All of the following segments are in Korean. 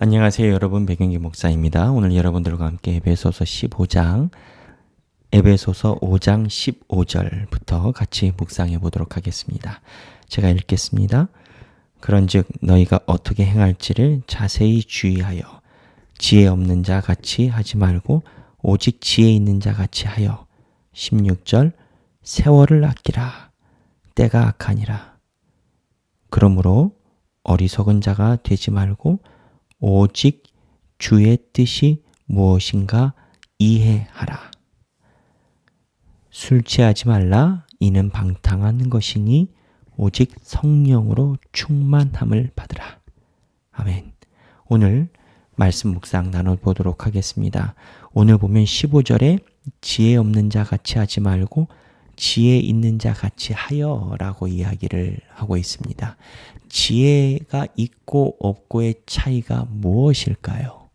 안녕하세요 여러분, 백영기 목사입니다. 오늘 여러분들과 함께 에베소서 5장 15절부터 같이 묵상해 보도록 하겠습니다. 제가 읽겠습니다. 그런즉 너희가 어떻게 행할지를 자세히 주의하여 지혜 없는 자 같이 하지 말고 오직 지혜 있는 자 같이 하여 16절 세월을 아끼라 때가 악하니라. 그러므로 어리석은 자가 되지 말고 오직 주의 뜻이 무엇인가 이해하라. 술 취하지 말라. 이는 방탕한 것이니 오직 성령으로 충만함을 받으라. 아멘. 오늘 말씀 묵상 나눠보도록 하겠습니다. 오늘 보면 15절에 지혜 없는 자 같이 하지 말고 지혜 있는 자 같이 하여 라고 이야기를 하고 있습니다. 지혜가 있고 없고의 차이가 무엇일까요?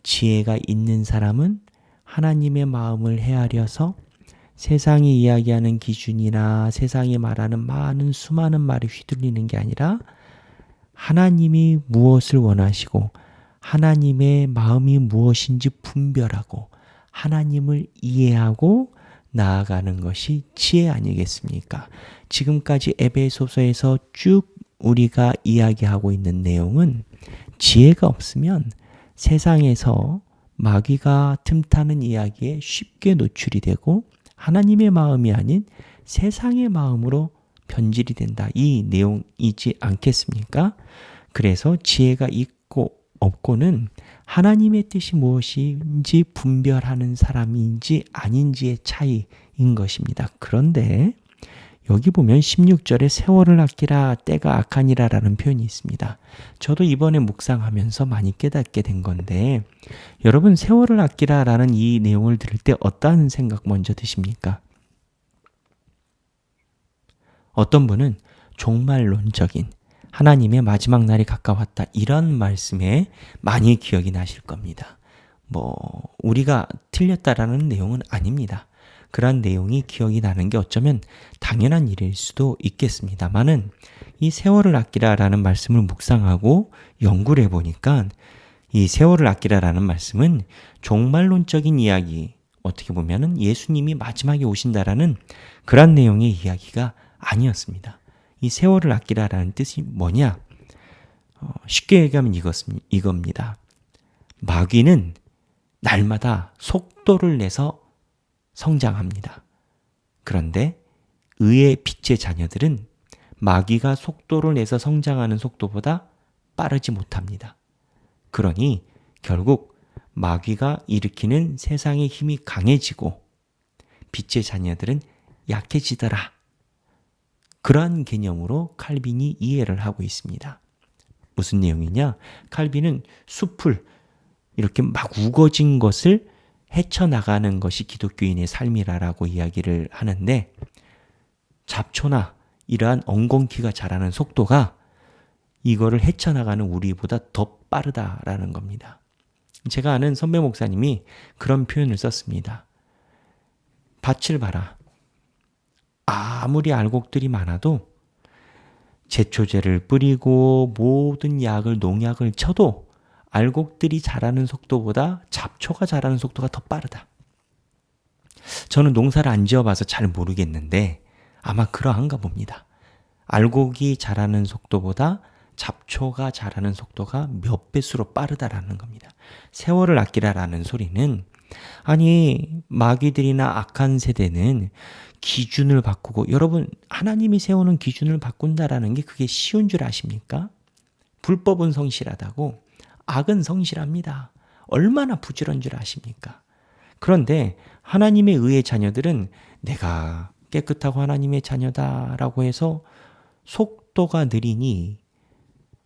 지혜가 있는 사람은 하나님의 마음을 헤아려서 세상이 이야기하는 기준이나 세상이 말하는 수많은 말이 휘둘리는 게 아니라 하나님이 무엇을 원하시고 하나님의 마음이 무엇인지 분별하고 하나님을 이해하고 나아가는 것이 지혜 아니겠습니까? 지금까지 에베소서에서 쭉 우리가 이야기하고 있는 내용은 지혜가 없으면 세상에서 마귀가 틈타는 이야기에 쉽게 노출이 되고 하나님의 마음이 아닌 세상의 마음으로 변질이 된다. 이 내용이지 않겠습니까? 그래서 지혜가 있고 없고는 하나님의 뜻이 무엇인지 분별하는 사람인지 아닌지의 차이인 것입니다. 그런데 여기 보면 16절에 세월을 아끼라 때가 악하니라 라는 표현이 있습니다. 저도 이번에 묵상하면서 많이 깨닫게 된 건데 여러분, 세월을 아끼라 라는 이 내용을 들을 때 어떠한 생각 먼저 드십니까? 어떤 분은 종말론적인 하나님의 마지막 날이 가까웠다, 이런 말씀에 많이 기억이 나실 겁니다. 우리가 틀렸다라는 내용은 아닙니다. 그런 내용이 기억이 나는 게 어쩌면 당연한 일일 수도 있겠습니다만은 이 세월을 아끼라라는 말씀을 묵상하고 연구를 해보니까 이 세월을 아끼라라는 말씀은 종말론적인 이야기, 어떻게 보면은 예수님이 마지막에 오신다라는 그런 내용의 이야기가 아니었습니다. 이 세월을 아끼라라는 뜻이 뭐냐? 쉽게 얘기하면 이겁니다. 마귀는 날마다 속도를 내서 성장합니다. 그런데 의의 빛의 자녀들은 마귀가 속도를 내서 성장하는 속도보다 빠르지 못합니다. 그러니 결국 마귀가 일으키는 세상의 힘이 강해지고 빛의 자녀들은 약해지더라. 그러한 개념으로 칼빈이 이해를 하고 있습니다. 무슨 내용이냐? 칼빈은 숲을 이렇게 막 우거진 것을 헤쳐나가는 것이 기독교인의 삶이라고 이야기를 하는데 잡초나 이러한 엉겅퀴가 자라는 속도가 이거를 헤쳐나가는 우리보다 더 빠르다라는 겁니다. 제가 아는 선배 목사님이 그런 표현을 썼습니다. 밭을 봐라. 아무리 알곡들이 많아도 제초제를 뿌리고 모든 농약을 쳐도 알곡들이 자라는 속도보다 잡초가 자라는 속도가 더 빠르다. 저는 농사를 안 지어봐서 잘 모르겠는데 아마 그러한가 봅니다. 알곡이 자라는 속도보다 잡초가 자라는 속도가 몇 배수로 빠르다라는 겁니다. 세월을 아끼라라는 소리는 아니 마귀들이나 악한 세대는 기준을 바꾸고, 여러분 하나님이 세우는 기준을 바꾼다라는 게 그게 쉬운 줄 아십니까? 불법은 성실하다고 악은 성실합니다. 얼마나 부지런한 줄 아십니까? 그런데 하나님의 의의 자녀들은 내가 깨끗하고 하나님의 자녀다라고 해서 속도가 느리니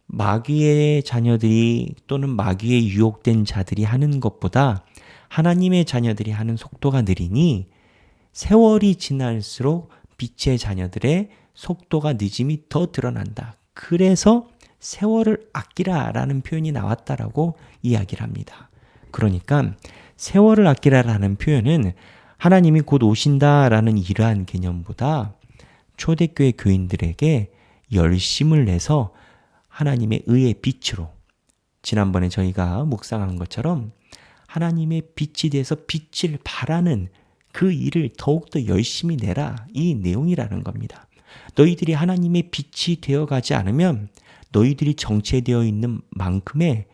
마귀의 자녀들이 또는 마귀에 유혹된 자들이 하는 것보다 하나님의 자녀들이 하는 속도가 느리니 세월이 지날수록 빛의 자녀들의 속도가 늦음이 더 드러난다. 그래서 세월을 아끼라라는 표현이 나왔다라고 이야기를 합니다. 그러니까 세월을 아끼라라는 표현은 하나님이 곧 오신다라는 이러한 개념보다 초대교회 교인들에게 열심을 내서 하나님의 의의 빛으로 지난번에 저희가 묵상한 것처럼 하나님의 빛이 돼서 빛을 발하는 그 일을 더욱더 열심히 내라, 이 내용이라는 겁니다. 너희들이 하나님의 빛이 되어가지 않으면 너희들이 정체되어 있는 만큼의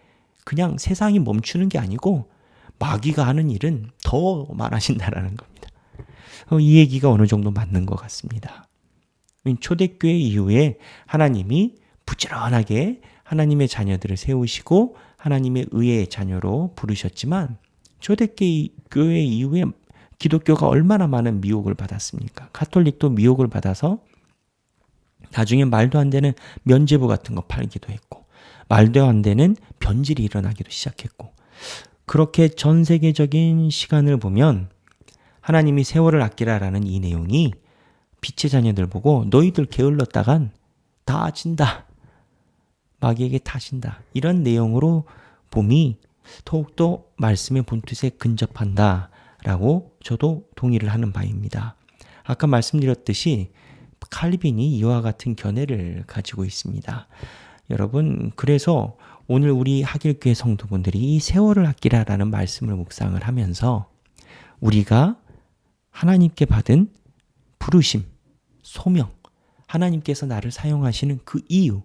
그냥 세상이 멈추는 게 아니고 마귀가 하는 일은 더 많아진다라는 겁니다. 이 얘기가 어느 정도 맞는 것 같습니다. 초대교회 이후에 하나님이 부지런하게 하나님의 자녀들을 세우시고 하나님의 의의 자녀로 부르셨지만 초대교회 이후에 기독교가 얼마나 많은 미혹을 받았습니까? 가톨릭도 미혹을 받아서 나중에 말도 안 되는 면죄부 같은 거 팔기도 했고 말도 안 되는 변질이 일어나기도 시작했고 그렇게 전 세계적인 시간을 보면 하나님이 세월을 아끼라라는 이 내용이 빛의 자녀들 보고 너희들 게을렀다간 다 진다. 마귀에게 다 진다. 이런 내용으로 봄이 더욱더 말씀의 본뜻에 근접한다라고 저도 동의를 하는 바입니다. 아까 말씀드렸듯이 칼빈이 이와 같은 견해를 가지고 있습니다. 여러분, 그래서 오늘 우리 하길교회 성도분들이 이 세월을 아끼라라는 말씀을 묵상을 하면서 우리가 하나님께 받은 부르심, 소명, 하나님께서 나를 사용하시는 그 이유,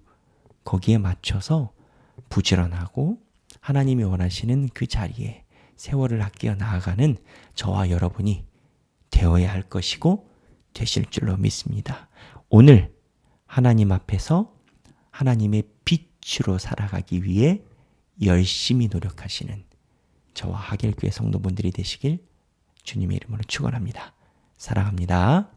거기에 맞춰서 부지런하고 하나님이 원하시는 그 자리에 세월을 아끼어 나아가는 저와 여러분이 되어야 할 것이고 되실 줄로 믿습니다. 오늘 하나님 앞에서 하나님의 빛으로 살아가기 위해 열심히 노력하시는 저와 하길교회 성도분들이 되시길 주님의 이름으로 축원합니다. 사랑합니다.